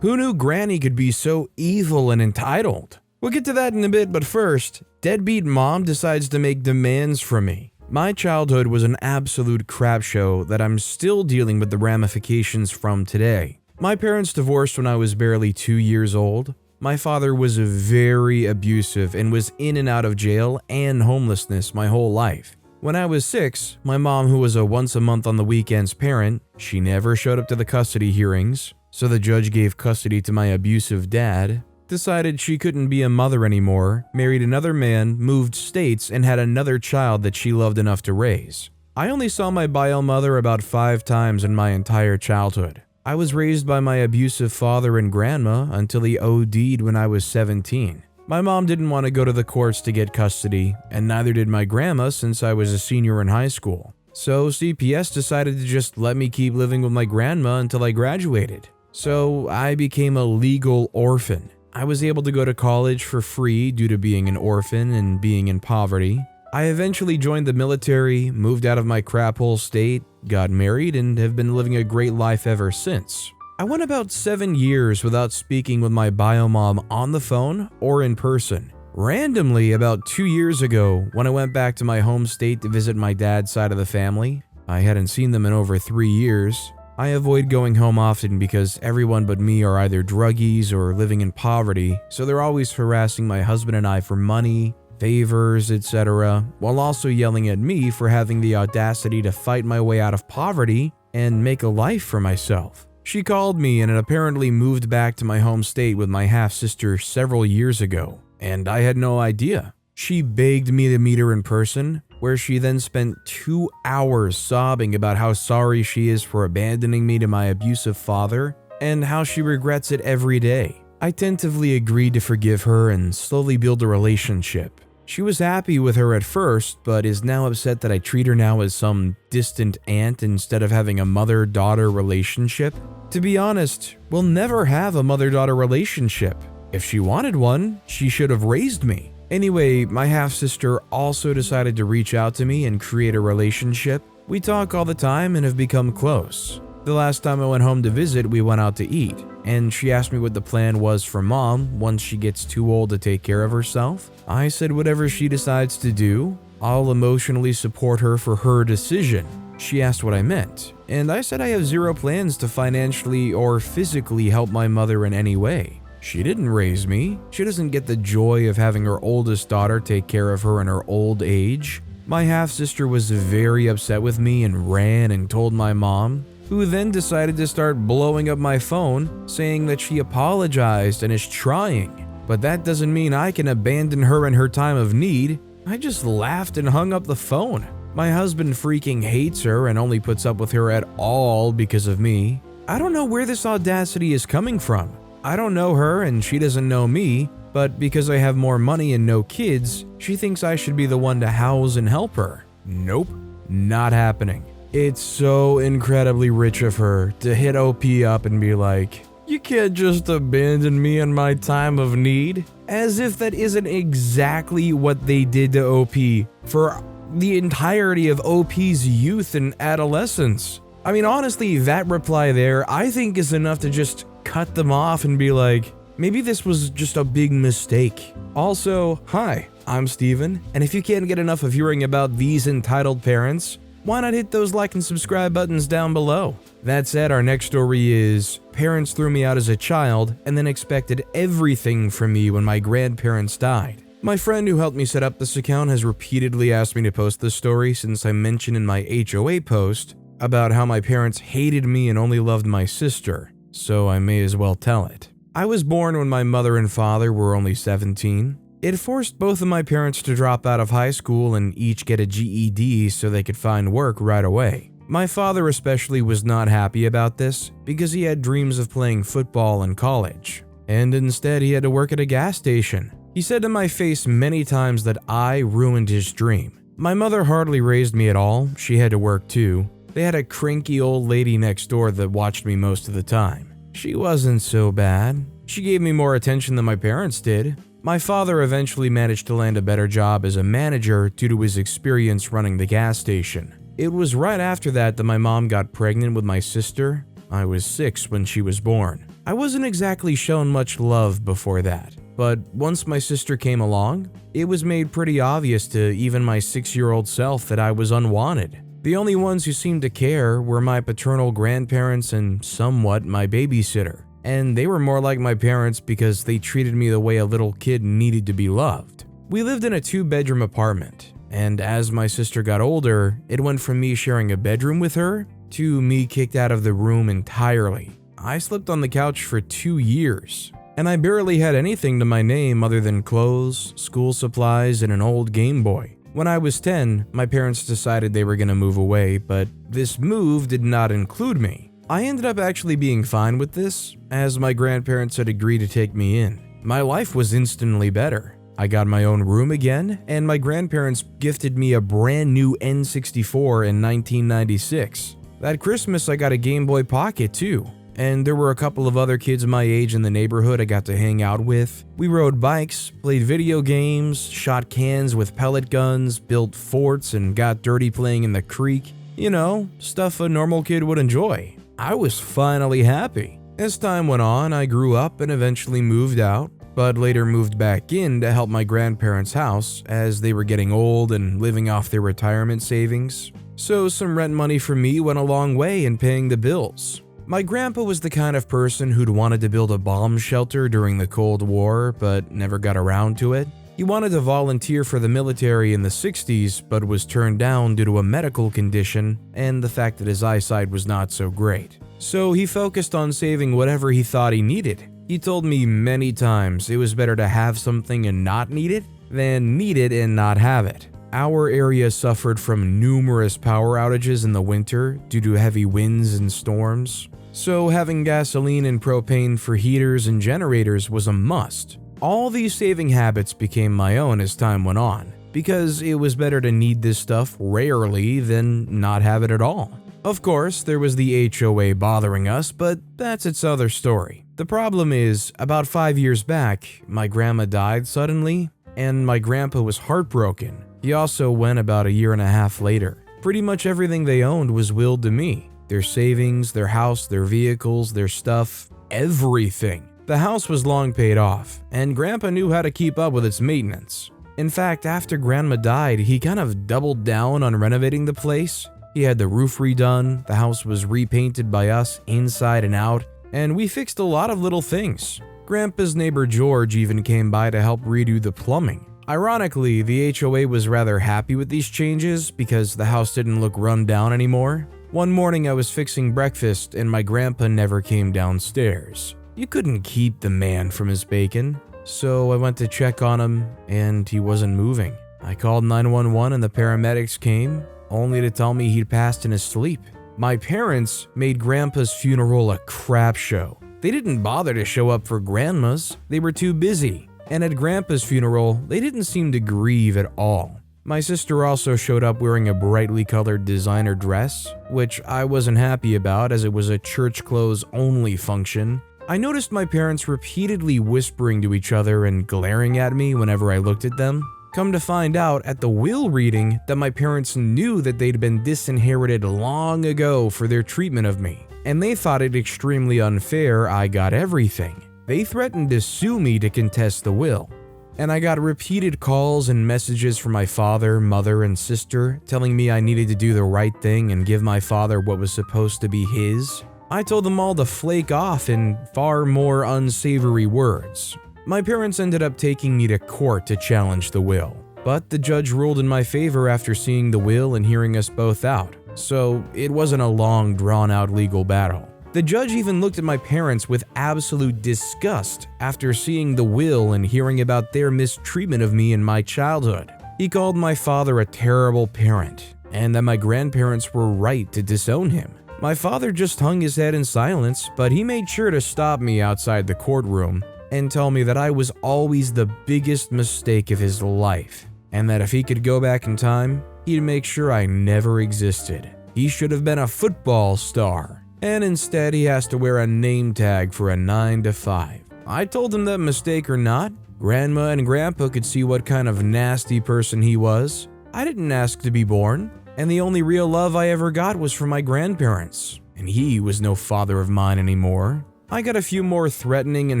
Who knew Granny could be so evil and entitled? We'll get to that in a bit, but first, deadbeat mom decides to make demands from me. My childhood was an absolute crap show that I'm still dealing with the ramifications from today. My parents divorced when I was barely 2 years old. My father was very abusive and was in and out of jail and homelessness my whole life. When I was 6, my mom, who was a once a month on the weekends parent, she never showed up to the custody hearings, so the judge gave custody to my abusive dad, decided she couldn't be a mother anymore, married another man, moved states, and had another child that she loved enough to raise. I only saw my bio mother about 5 times in my entire childhood. I was raised by my abusive father and grandma until he OD'd when I was 17. My mom didn't want to go to the courts to get custody, and neither did my grandma since I was a senior in high school. So CPS decided to just let me keep living with my grandma until I graduated. So I became a legal orphan. I was able to go to college for free due to being an orphan and being in poverty. I eventually joined the military, moved out of my crap hole state, got married, and have been living a great life ever since. I went about 7 years without speaking with my bio mom on the phone or in person. Randomly, about 2 years ago, when I went back to my home state to visit my dad's side of the family, I hadn't seen them in over 3 years. I avoid going home often because everyone but me are either druggies or living in poverty, so they're always harassing my husband and I for money, favors, etc., while also yelling at me for having the audacity to fight my way out of poverty and make a life for myself. She called me and had apparently moved back to my home state with my half-sister several years ago, and I had no idea. She begged me to meet her in person, where she then spent 2 hours sobbing about how sorry she is for abandoning me to my abusive father and how she regrets it every day. I tentatively agreed to forgive her and slowly build a relationship. She was happy with her at first, but is now upset that I treat her now as some distant aunt instead of having a mother-daughter relationship. To be honest, we'll never have a mother-daughter relationship. If she wanted one, she should have raised me. Anyway, my half-sister also decided to reach out to me and create a relationship. We talk all the time and have become close. The last time I went home to visit, we went out to eat, and she asked me what the plan was for mom once she gets too old to take care of herself. I said whatever she decides to do, I'll emotionally support her for her decision. She asked what I meant, and I said I have zero plans to financially or physically help my mother in any way. She didn't raise me. She doesn't get the joy of having her oldest daughter take care of her in her old age. My half-sister was very upset with me and ran and told my mom, who then decided to start blowing up my phone, saying that she apologized and is trying. But that doesn't mean I can abandon her in her time of need. I just laughed and hung up the phone. My husband freaking hates her and only puts up with her at all because of me. I don't know where this audacity is coming from. I don't know her and she doesn't know me, but because I have more money and no kids, she thinks I should be the one to house and help her. Nope, not happening. It's so incredibly rich of her to hit OP up and be like, "You can't just abandon me in my time of need." As if that isn't exactly what they did to OP for the entirety of OP's youth and adolescence. I mean, honestly, that reply there, I think is enough to just cut them off and be like, maybe this was just a big mistake. Also, hi, I'm Steven, and if you can't get enough of hearing about these entitled parents, why not hit those like and subscribe buttons down below? That said, our next story is, parents threw me out as a child and then expected everything from me when my grandparents died. My friend who helped me set up this account has repeatedly asked me to post this story since I mentioned in my HOA post about how my parents hated me and only loved my sister, so I may as well tell it. I was born when my mother and father were only 17. It forced both of my parents to drop out of high school and each get a GED so they could find work right away. My father especially was not happy about this because he had dreams of playing football in college, and instead he had to work at a gas station. He said to my face many times that I ruined his dream. My mother hardly raised me at all, she had to work too. They had a cranky old lady next door that watched me most of the time. She wasn't so bad. She gave me more attention than my parents did. My father eventually managed to land a better job as a manager due to his experience running the gas station. It was right after that my mom got pregnant with my sister. I was 6 when she was born. I wasn't exactly shown much love before that, but once my sister came along, it was made pretty obvious to even my 6-year-old self that I was unwanted. The only ones who seemed to care were my paternal grandparents and somewhat my babysitter. And they were more like my parents because they treated me the way a little kid needed to be loved. We lived in a 2-bedroom apartment, and as my sister got older, it went from me sharing a bedroom with her to me kicked out of the room entirely. I slept on the couch for 2 years, and I barely had anything to my name other than clothes, school supplies, and an old Game Boy. When I was 10, my parents decided they were going to move away, but this move did not include me. I ended up actually being fine with this, as my grandparents had agreed to take me in. My life was instantly better. I got my own room again, and my grandparents gifted me a brand new N64 in 1996. That Christmas, I got a Game Boy Pocket too. And there were a couple of other kids my age in the neighborhood I got to hang out with. We rode bikes, played video games, shot cans with pellet guns, built forts, and got dirty playing in the creek. You know, stuff a normal kid would enjoy. I was finally happy. As time went on, I grew up and eventually moved out, but later moved back in to help my grandparents' house as they were getting old and living off their retirement savings. So some rent money for me went a long way in paying the bills. My grandpa was the kind of person who'd wanted to build a bomb shelter during the Cold War, but never got around to it. He wanted to volunteer for the military in the 60s, but was turned down due to a medical condition and the fact that his eyesight was not so great. So he focused on saving whatever he thought he needed. He told me many times it was better to have something and not need it than need it and not have it. Our area suffered from numerous power outages in the winter due to heavy winds and storms. So having gasoline and propane for heaters and generators was a must. All these saving habits became my own as time went on, because it was better to need this stuff rarely than not have it at all. Of course, there was the HOA bothering us, but that's its other story. The problem is, about 5 years back, my grandma died suddenly, and my grandpa was heartbroken. He also went about a year and a half later. Pretty much everything they owned was willed to me. Their savings, their house, their vehicles, their stuff, everything. The house was long paid off, and Grandpa knew how to keep up with its maintenance. In fact, after Grandma died, he kind of doubled down on renovating the place. He had the roof redone, the house was repainted by us inside and out, and we fixed a lot of little things. Grandpa's neighbor George even came by to help redo the plumbing. Ironically, the HOA was rather happy with these changes because the house didn't look run down anymore. One morning I was fixing breakfast and my grandpa never came downstairs. You couldn't keep the man from his bacon, so I went to check on him and he wasn't moving. I called 911 and the paramedics came, only to tell me he'd passed in his sleep. My parents made Grandpa's funeral a crap show. They didn't bother to show up for Grandma's, they were too busy. And at Grandpa's funeral, they didn't seem to grieve at all. My sister also showed up wearing a brightly colored designer dress, which I wasn't happy about as it was a church clothes only function. I noticed my parents repeatedly whispering to each other and glaring at me whenever I looked at them. Come to find out at the will reading that my parents knew that they'd been disinherited long ago for their treatment of me, and they thought it extremely unfair I got everything. They threatened to sue me to contest the will. And I got repeated calls and messages from my father, mother, and sister telling me I needed to do the right thing and give my father what was supposed to be his. I told them all to flake off in far more unsavory words. My parents ended up taking me to court to challenge the will, but the judge ruled in my favor after seeing the will and hearing us both out, so it wasn't a long, drawn-out legal battle. The judge even looked at my parents with absolute disgust after seeing the will and hearing about their mistreatment of me in my childhood. He called my father a terrible parent, and that my grandparents were right to disown him. My father just hung his head in silence, but he made sure to stop me outside the courtroom and tell me that I was always the biggest mistake of his life, and that if he could go back in time, he'd make sure I never existed. He should have been a football star. And instead he has to wear a name tag for a 9 to 5. I told him that mistake or not, Grandma and Grandpa could see what kind of nasty person he was. I didn't ask to be born, and the only real love I ever got was from my grandparents. and he was no father of mine anymore. I got a few more threatening and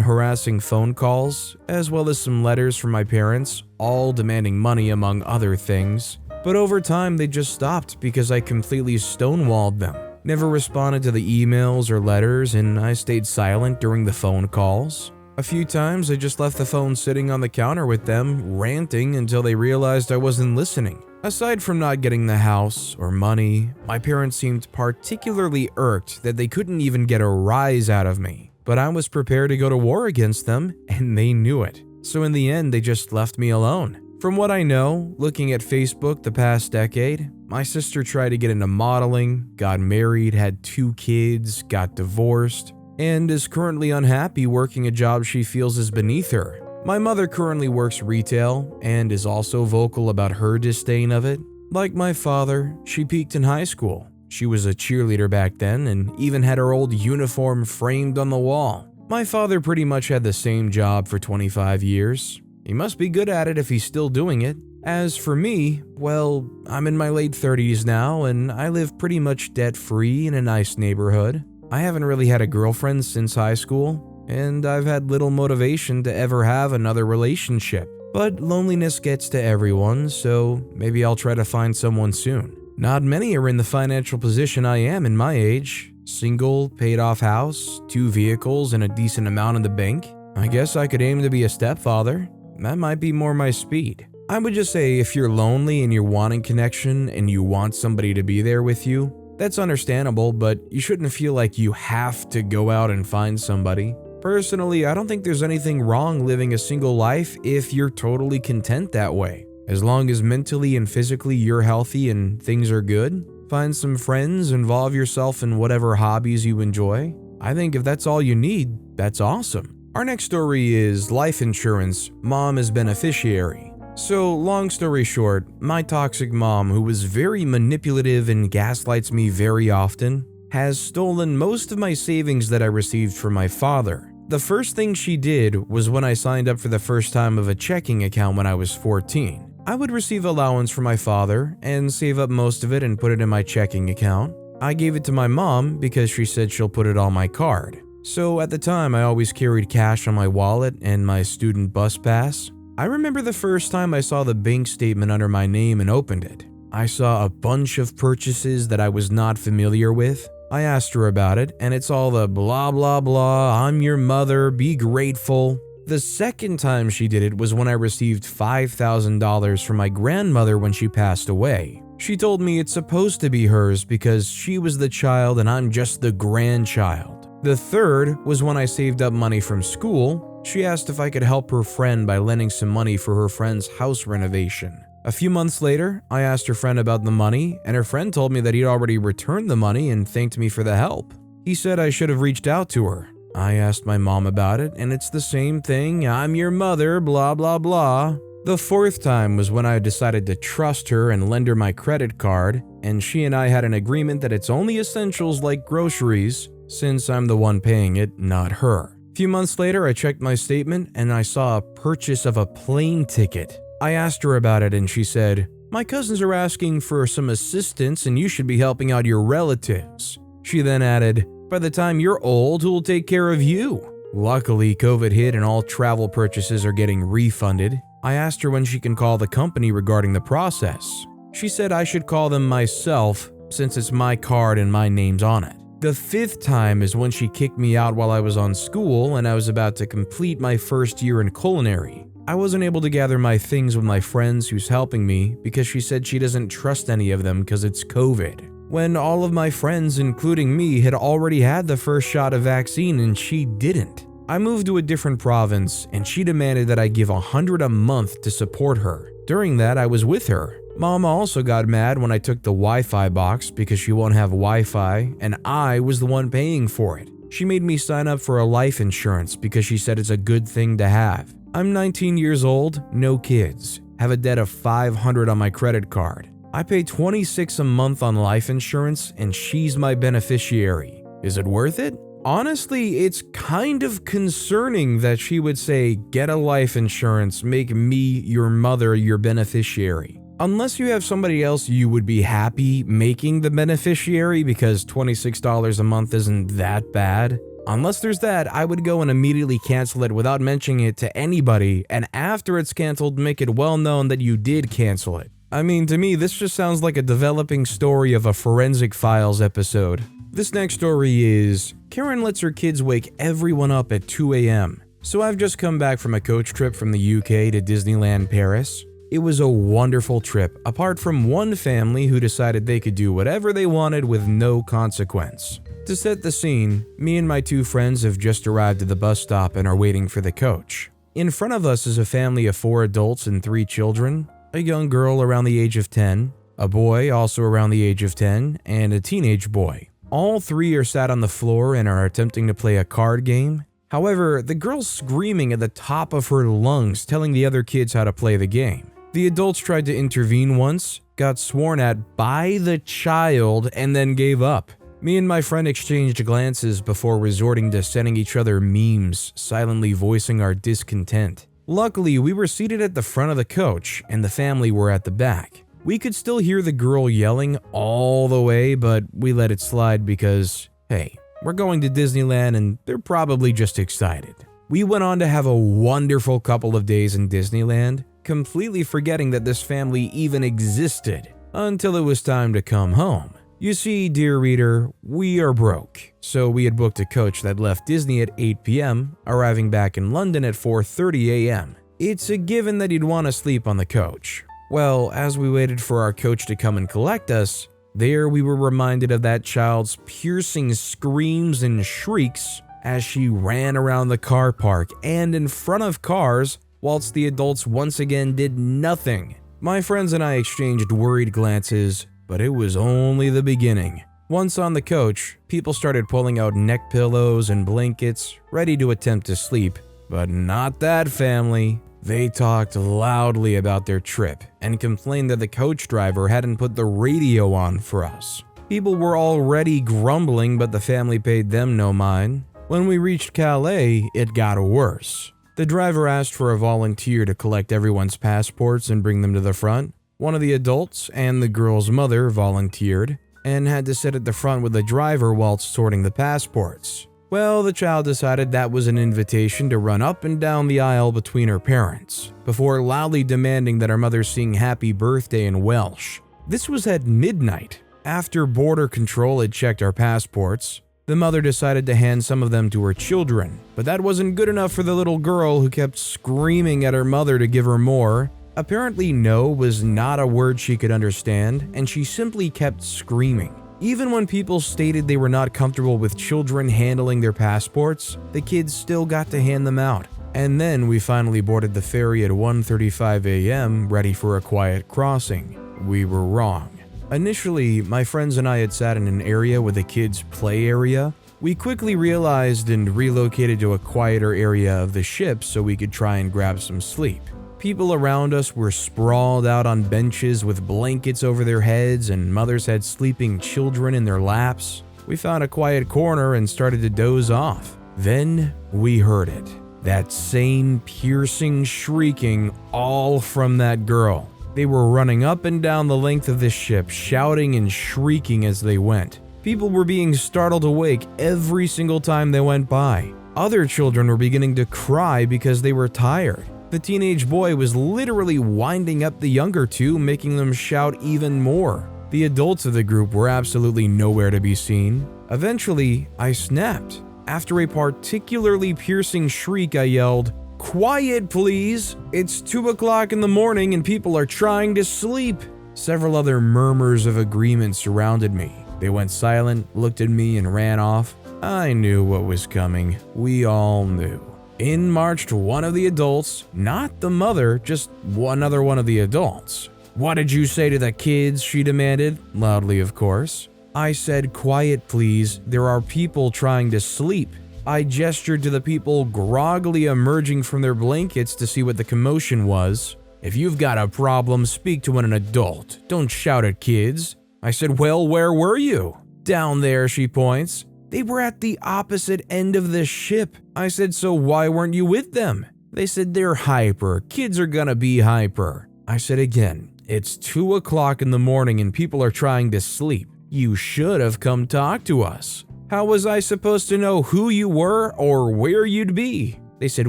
harassing phone calls, as well as some letters from my parents, all demanding money among other things. But over time, they just stopped because I completely stonewalled them. Never responded to the emails or letters, and I stayed silent during the phone calls. A few times, I just left the phone sitting on the counter with them, ranting until they realized I wasn't listening. Aside from not getting the house or money, my parents seemed particularly irked that they couldn't even get a rise out of me. But I was prepared to go to war against them, and they knew it. So in the end, they just left me alone. From what I know, looking at Facebook the past decade, my sister tried to get into modeling, got married, had 2 kids, got divorced, and is currently unhappy working a job she feels is beneath her. My mother currently works retail and is also vocal about her disdain of it. Like my father, she peaked in high school. She was a cheerleader back then and even had her old uniform framed on the wall. My father pretty much had the same job for 25 years. He must be good at it if he's still doing it. As for me, well, I'm in my late 30s now and I live pretty much debt-free in a nice neighborhood. I haven't really had a girlfriend since high school, and I've had little motivation to ever have another relationship. But loneliness gets to everyone, so maybe I'll try to find someone soon. Not many are in the financial position I am in my age. Single, paid-off house, 2 vehicles, and a decent amount in the bank. I guess I could aim to be a stepfather. That might be more my speed. I would just say if you're lonely and you're wanting connection and you want somebody to be there with you, that's understandable, but you shouldn't feel like you have to go out and find somebody. Personally, I don't think there's anything wrong living a single life if you're totally content that way. As long as mentally and physically you're healthy and things are good, find some friends, involve yourself in whatever hobbies you enjoy. I think if that's all you need, that's awesome. Our next story is life insurance, mom is beneficiary. So, long story short, my toxic mom, who was very manipulative and gaslights me very often, has stolen most of my savings that I received from my father. The first thing she did was when I signed up for the first time of a checking account when I was 14. I would receive allowance from my father and save up most of it and put it in my checking account. I gave it to my mom because she said she'll put it on my card. So at the time, I always carried cash on my wallet and my student bus pass. I remember the first time I saw the bank statement under my name and opened it. I saw a bunch of purchases that I was not familiar with. I asked her about it, and it's all the blah blah blah, I'm your mother, be grateful. The second time she did it was when I received $5,000 from my grandmother when she passed away. She told me it's supposed to be hers because she was the child and I'm just the grandchild. The third was when I saved up money from school. She asked if I could help her friend by lending some money for her friend's house renovation. A few months later, I asked her friend about the money, and her friend told me that he'd already returned the money and thanked me for the help. He said I should have reached out to her. I asked my mom about it, and it's the same thing, I'm your mother, blah blah blah. The fourth time was when I decided to trust her and lend her my credit card, and she and I had an agreement that it's only essentials like groceries, since I'm the one paying it, not her. A few months later, I checked my statement, and I saw a purchase of a plane ticket. I asked her about it and she said, my cousins are asking for some assistance and you should be helping out your relatives. She then added, by the time you're old, who will take care of you? Luckily, COVID hit and all travel purchases are getting refunded. I asked her when she can call the company regarding the process. She said I should call them myself since it's my card and my name's on it. The fifth time is when she kicked me out while I was on school and I was about to complete my first year in culinary. I wasn't able to gather my things with my friends who's helping me because she said she doesn't trust any of them because it's COVID. When all of my friends, including me, had already had the first shot of vaccine and she didn't. I moved to a different province and she demanded that I give $100 a month to support her. During that, I was with her. Mama also got mad when I took the Wi-Fi box because she won't have Wi-Fi and I was the one paying for it. She made me sign up for a life insurance because she said it's a good thing to have. I'm 19 years old, no kids, have a debt of $500 on my credit card. I pay $26 a month on life insurance and she's my beneficiary. Is it worth it? Honestly, it's kind of concerning that she would say, get a life insurance, make me, your mother, your beneficiary. Unless you have somebody else you would be happy making the beneficiary because $26 a month isn't that bad. Unless there's that, I would go and immediately cancel it without mentioning it to anybody, and after it's canceled, make it well known that you did cancel it. I mean, to me, this just sounds like a developing story of a Forensic Files episode. This next story is, Karen lets her kids wake everyone up at 2 a.m. So I've just come back from a coach trip from the UK to Disneyland Paris. It was a wonderful trip, apart from one family who decided they could do whatever they wanted with no consequence. To set the scene, me and my two friends have just arrived at the bus stop and are waiting for the coach. In front of us is a family of 4 adults and 3 children, a young girl around the age of 10, a boy also around the age of 10, and a teenage boy. All 3 are sat on the floor and are attempting to play a card game. However, the girl's screaming at the top of her lungs, telling the other kids how to play the game. The adults tried to intervene once, got sworn at by the child, and then gave up. Me and my friend exchanged glances before resorting to sending each other memes, silently voicing our discontent. Luckily, we were seated at the front of the coach, and the family were at the back. We could still hear the girl yelling all the way, but we let it slide because, hey, we're going to Disneyland and they're probably just excited. We went on to have a wonderful couple of days in Disneyland, completely forgetting that this family even existed, until it was time to come home. You see, dear reader, we are broke, so we had booked a coach that left Disney at 8 p.m., arriving back in London at 4:30 a.m. It's a given that you'd want to sleep on the coach. Well, as we waited for our coach to come and collect us, there we were reminded of that child's piercing screams and shrieks as she ran around the car park and in front of cars, whilst the adults once again did nothing. My friends and I exchanged worried glances, but it was only the beginning. Once on the coach, people started pulling out neck pillows and blankets, ready to attempt to sleep, but not that family. They talked loudly about their trip and complained that the coach driver hadn't put the radio on for us. People were already grumbling, but the family paid them no mind. When we reached Calais, it got worse. The driver asked for a volunteer to collect everyone's passports and bring them to the front. One of the adults and the girl's mother volunteered and had to sit at the front with the driver whilst sorting the passports. Well, the child decided that was an invitation to run up and down the aisle between her parents, before loudly demanding that her mother sing happy birthday in Welsh. This was at midnight. After border control had checked our passports, the mother decided to hand some of them to her children, but that wasn't good enough for the little girl who kept screaming at her mother to give her more. Apparently, no was not a word she could understand, and she simply kept screaming. Even when people stated they were not comfortable with children handling their passports, the kids still got to hand them out. And then we finally boarded the ferry at 1:35 a.m., ready for a quiet crossing. We were wrong. Initially, my friends and I had sat in an area with a kids' play area. We quickly realized and relocated to a quieter area of the ship so we could try and grab some sleep. People around us were sprawled out on benches with blankets over their heads, and mothers had sleeping children in their laps. We found a quiet corner and started to doze off. Then we heard it. That same piercing shrieking, all from that girl. They were running up and down the length of the ship, shouting and shrieking as they went. People were being startled awake every single time they went by. Other children were beginning to cry because they were tired. The teenage boy was literally winding up the younger two, making them shout even more. The adults of the group were absolutely nowhere to be seen. Eventually, I snapped. After a particularly piercing shriek, I yelled, "Quiet, please! It's 2 o'clock in the morning and people are trying to sleep." Several other murmurs of agreement surrounded me. They went silent, looked at me, and ran off. I knew what was coming. We all knew. In marched one of the adults, not the mother, just another one of the adults. "What did you say to the kids?" she demanded, loudly of course. I said, "Quiet please, there are people trying to sleep." I gestured to the people groggily emerging from their blankets to see what the commotion was. "If you've got a problem, speak to an adult. Don't shout at kids." I said, "Well, where were you?" "Down there," she points. "They were at the opposite end of the ship." I said, "So why weren't you with them?" They said, "They're hyper. Kids are gonna be hyper." I said again, It's 2 o'clock in the morning and people are trying to sleep. You should have come talk to us. How was I supposed to know who you were or where you'd be? They said,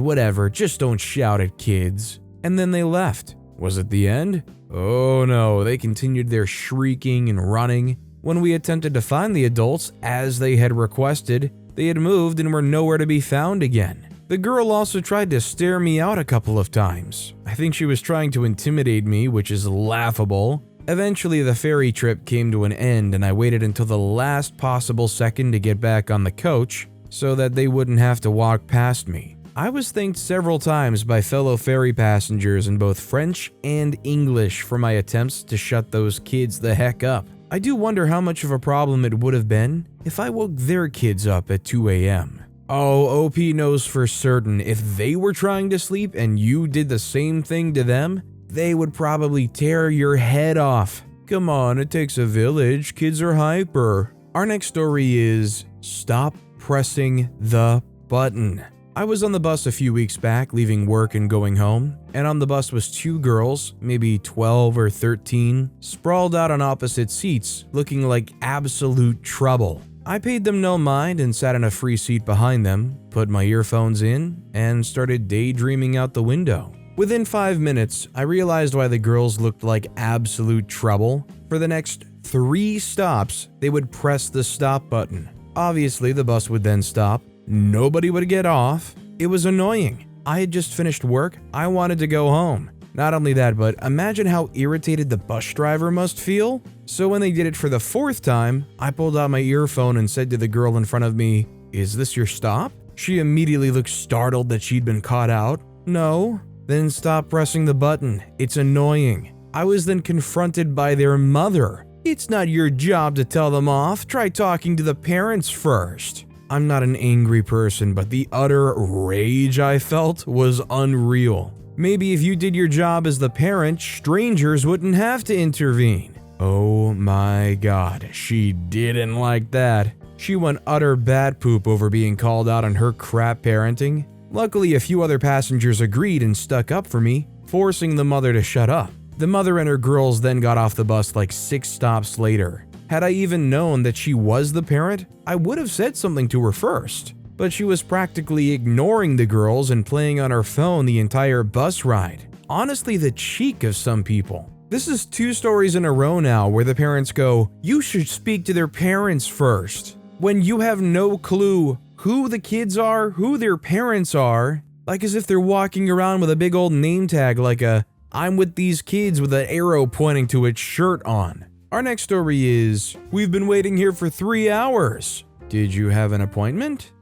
whatever, just don't shout at kids. And then they left. Was it the end? Oh no, they continued their shrieking and running. When we attempted to find the adults, as they had requested, they had moved and were nowhere to be found again. The girl also tried to stare me out a couple of times. I think she was trying to intimidate me, which is laughable. Eventually, the ferry trip came to an end and I waited until the last possible second to get back on the coach so that they wouldn't have to walk past me. I was thanked several times by fellow ferry passengers in both French and English for my attempts to shut those kids the heck up. I do wonder how much of a problem it would have been if I woke their kids up at 2 a.m. Oh, OP knows for certain if they were trying to sleep and you did the same thing to them, they would probably tear your head off. Come on, it takes a village. Kids are hyper. Our next story is Stop Pressing the Button. I was on the bus a few weeks back, leaving work and going home, and on the bus was 2 girls, maybe 12 or 13, sprawled out on opposite seats, looking like absolute trouble. I paid them no mind and sat in a free seat behind them, put my earphones in, and started daydreaming out the window. Within 5 minutes, I realized why the girls looked like absolute trouble. For the next 3 stops, they would press the stop button. Obviously, the bus would then stop. Nobody would get off. It was annoying. I had just finished work. I wanted to go home. Not only that, but imagine how irritated the bus driver must feel. So when they did it for the 4th time, I pulled out my earphone and said to the girl in front of me, "Is this your stop?" She immediately looked startled that she'd been caught out. "No." "Then stop pressing the button. It's annoying." I was then confronted by their mother. "It's not your job to tell them off. Try talking to the parents first." I'm not an angry person, but the utter rage I felt was unreal. Maybe if you did your job as the parent, strangers wouldn't have to intervene. Oh my god, she didn't like that. She went utter bat poop over being called out on her crap parenting. Luckily, a few other passengers agreed and stuck up for me, forcing the mother to shut up. The mother and her girls then got off the bus like 6 stops later. Had I even known that she was the parent, I would have said something to her first. But she was practically ignoring the girls and playing on her phone the entire bus ride. Honestly, the cheek of some people. This is 2 stories in a row now where the parents go, "You should speak to their parents first," when you have no clue who the kids are, who their parents are, like as if they're walking around with a big old name tag like a "I'm with these kids" with an arrow pointing to its shirt on. Our next story is, "We've been waiting here for 3 hours. Did you have an appointment?"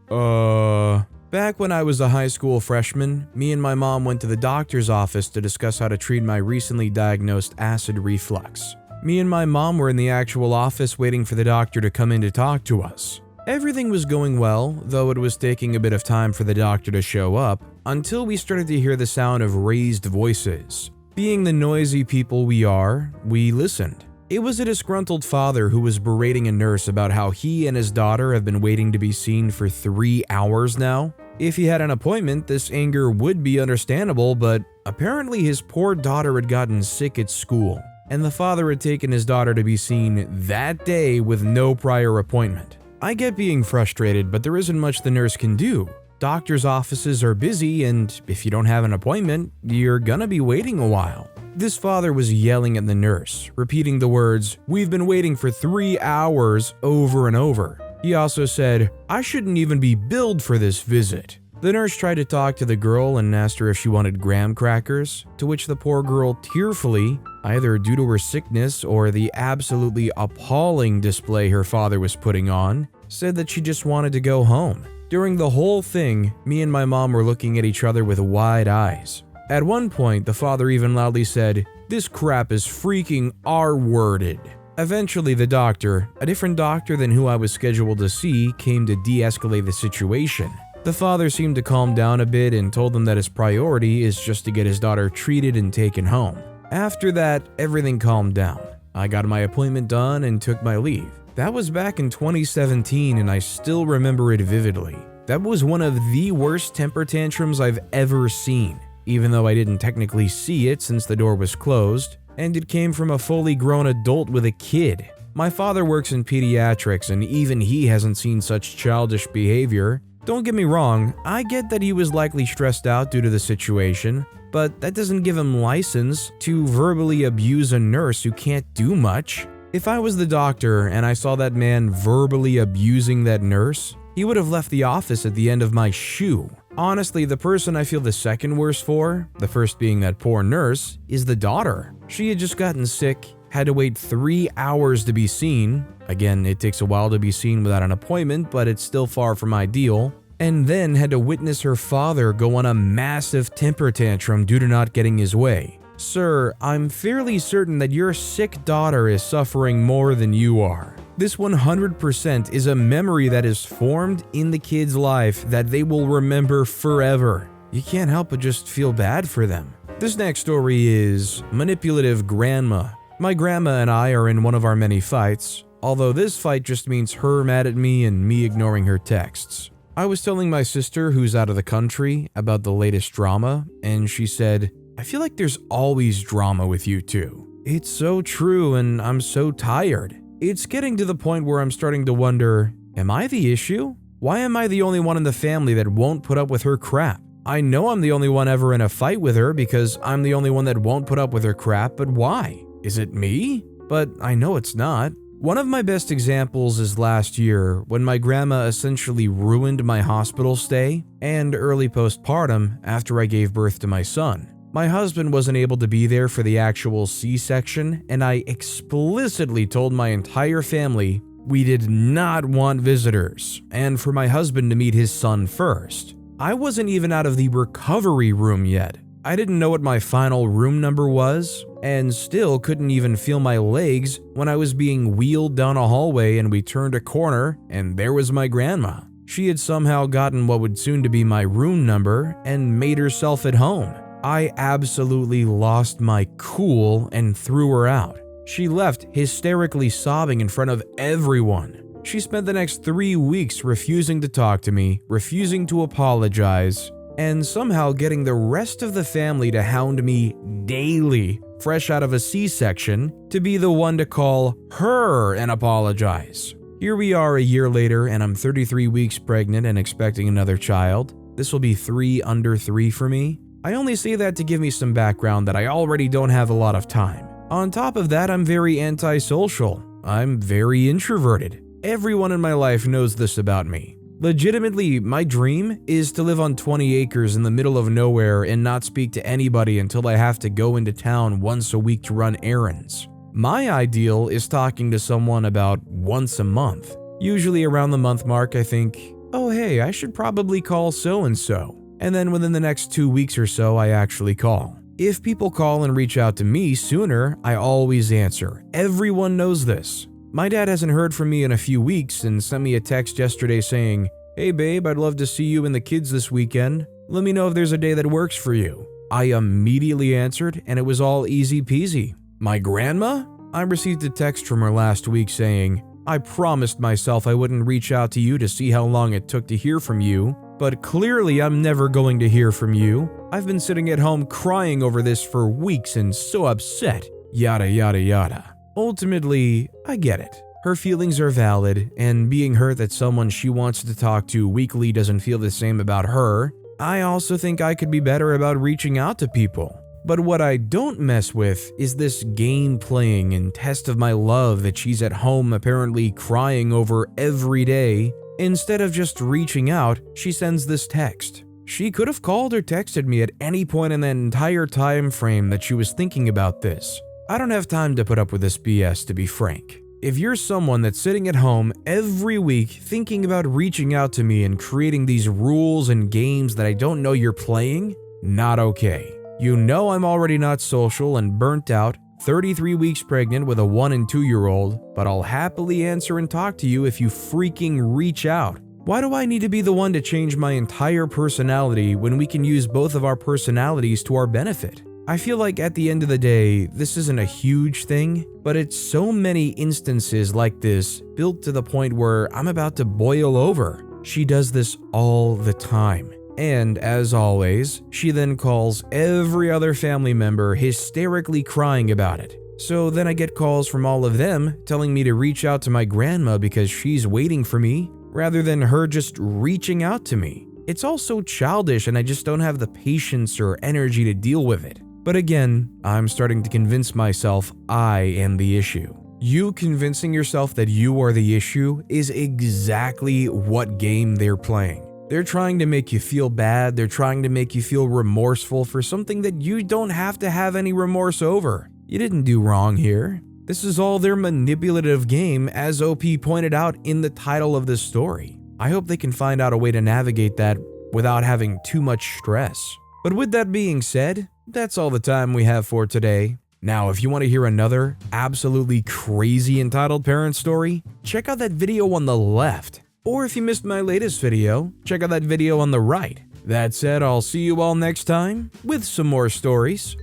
Back when I was a high school freshman, me and my mom went to the doctor's office to discuss how to treat my recently diagnosed acid reflux. Me and my mom were in the actual office waiting for the doctor to come in to talk to us. Everything was going well, though it was taking a bit of time for the doctor to show up, until we started to hear the sound of raised voices. Being the noisy people we are, we listened. It was a disgruntled father who was berating a nurse about how he and his daughter have been waiting to be seen for 3 hours now. If he had an appointment, this anger would be understandable, but apparently his poor daughter had gotten sick at school, and the father had taken his daughter to be seen that day with no prior appointment. I get being frustrated, but there isn't much the nurse can do. Doctors' offices are busy, and if you don't have an appointment, you're gonna be waiting a while. This father was yelling at the nurse, repeating the words, "We've been waiting for 3 hours" over and over. He also said, "I shouldn't even be billed for this visit." The nurse tried to talk to the girl and asked her if she wanted graham crackers, to which the poor girl tearfully, either due to her sickness or the absolutely appalling display her father was putting on, said that she just wanted to go home. During the whole thing, me and my mom were looking at each other with wide eyes. At one point, the father even loudly said, "This crap is freaking R-worded." Eventually, the doctor, a different doctor than who I was scheduled to see, came to de-escalate the situation. The father seemed to calm down a bit and told them that his priority is just to get his daughter treated and taken home. After that, everything calmed down. I got my appointment done and took my leave. That was back in 2017 and I still remember it vividly. That was one of the worst temper tantrums I've ever seen. Even though I didn't technically see it since the door was closed, and it came from a fully grown adult with a kid. My father works in pediatrics, and even he hasn't seen such childish behavior. Don't get me wrong, I get that he was likely stressed out due to the situation, but that doesn't give him license to verbally abuse a nurse who can't do much. If I was the doctor and I saw that man verbally abusing that nurse, he would have left the office at the end of my shoe. Honestly, the person I feel the second worst for, the first being that poor nurse, is the daughter. She had just gotten sick, had to wait 3 hours to be seen. Again, it takes a while to be seen without an appointment, but it's still far from ideal. And then had to witness her father go on a massive temper tantrum due to not getting his way. Sir, I'm fairly certain that your sick daughter is suffering more than you are. This 100% is a memory that is formed in the kid's life that they will remember forever. You can't help but just feel bad for them. This next story is Manipulative Grandma. My grandma and I are in one of our many fights, although this fight just means her mad at me and me ignoring her texts. I was telling my sister, who's out of the country, about the latest drama, and she said, "I feel like there's always drama with you two." It's so true, and I'm so tired. It's getting to the point where I'm starting to wonder, am I the issue? Why am I the only one in the family that won't put up with her crap? I know I'm the only one ever in a fight with her because I'm the only one that won't put up with her crap, but why? Is it me? But I know it's not. One of my best examples is last year when my grandma essentially ruined my hospital stay and early postpartum after I gave birth to my son. My husband wasn't able to be there for the actual C-section, and I explicitly told my entire family we did not want visitors, and for my husband to meet his son first. I wasn't even out of the recovery room yet. I didn't know what my final room number was, and still couldn't even feel my legs when I was being wheeled down a hallway and we turned a corner, and there was my grandma. She had somehow gotten what would soon to be my room number and made herself at home. I absolutely lost my cool and threw her out. She left hysterically sobbing in front of everyone. She spent the next 3 weeks refusing to talk to me, refusing to apologize, and somehow getting the rest of the family to hound me daily, fresh out of a C-section, to be the one to call her and apologize. Here we are a year later, and I'm 33 weeks pregnant and expecting another child. This will be 3 under 3 for me. I only say that to give me some background that I already don't have a lot of time. On top of that, I'm very antisocial. I'm very introverted. Everyone in my life knows this about me. Legitimately, my dream is to live on 20 acres in the middle of nowhere and not speak to anybody until I have to go into town once a week to run errands. My ideal is talking to someone about once a month. Usually around the month mark, I think, oh hey, I should probably call so-and-so. And then within the next 2 weeks or so, I actually call. If people call and reach out to me sooner, I always answer. Everyone knows this. My dad hasn't heard from me in a few weeks and sent me a text yesterday saying, "Hey babe, I'd love to see you and the kids this weekend. Let me know if there's a day that works for you." I immediately answered, and it was all easy peasy. My grandma? I received a text from her last week saying, "I promised myself I wouldn't reach out to you to see how long it took to hear from you, but clearly I'm never going to hear from you. I've been sitting at home crying over this for weeks and so upset. Yada yada yada." Ultimately, I get it. Her feelings are valid, and being hurt that someone she wants to talk to weekly doesn't feel the same about her. I also think I could be better about reaching out to people. But what I don't mess with is this game playing and test of my love that she's at home apparently crying over every day. Instead of just reaching out, she sends this text. She could have called or texted me at any point in that entire time frame that she was thinking about this. I don't have time to put up with this BS, to be frank. If you're someone that's sitting at home every week thinking about reaching out to me and creating these rules and games that I don't know you're playing, not okay. You know I'm already not social and burnt out, 33 weeks pregnant with a 1 and 2 year old, but I'll happily answer and talk to you if you freaking reach out. Why do I need to be the one to change my entire personality when we can use both of our personalities to our benefit? I feel like at the end of the day, this isn't a huge thing, but it's so many instances like this built to the point where I'm about to boil over. She does this all the time. And as always, she then calls every other family member hysterically crying about it. So then I get calls from all of them telling me to reach out to my grandma because she's waiting for me, rather than her just reaching out to me. It's all so childish and I just don't have the patience or energy to deal with it. But again, I'm starting to convince myself I am the issue. You convincing yourself that you are the issue is exactly what game they're playing. They're trying to make you feel bad, they're trying to make you feel remorseful for something that you don't have to have any remorse over. You didn't do wrong here. This is all their manipulative game, as OP pointed out in the title of this story. I hope they can find out a way to navigate that without having too much stress. But with that being said, that's all the time we have for today. Now, if you want to hear another absolutely crazy entitled parent story, check out that video on the left. Or if you missed my latest video, check out that video on the right. That said, I'll see you all next time with some more stories.